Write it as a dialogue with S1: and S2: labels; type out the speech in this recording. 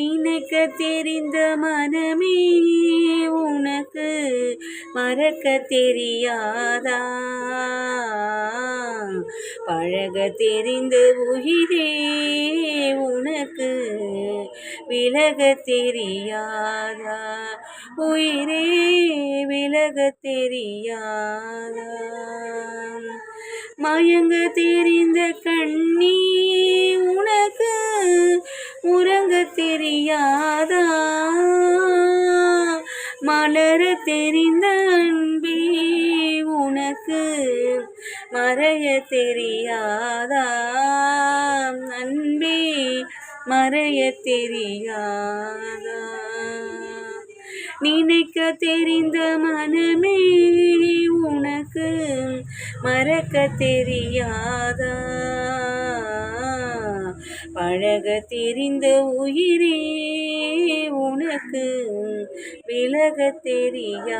S1: நினைக்க தெரிந்த மனமே உனக்கு மறக்க தெரியாதா? பழக தெரிந்த உயிரே உனக்கு விலக தெரியாதா? உயிரே விலக தெரியாதா? மயங்க தெரிந்த கண்ணீ உனக்கு உறங்க தெரியாதா? மலர தெரிந்த அன்பே உனக்கு மறைய தெரியாதா? அன்பே மறைய தெரியாதா? நினைக்க தெரிந்த மனமே உனக்கு மறக்க தெரியாதா? பழக தெரிந்த உயிரே உனக்கு விலக தெரியாதா?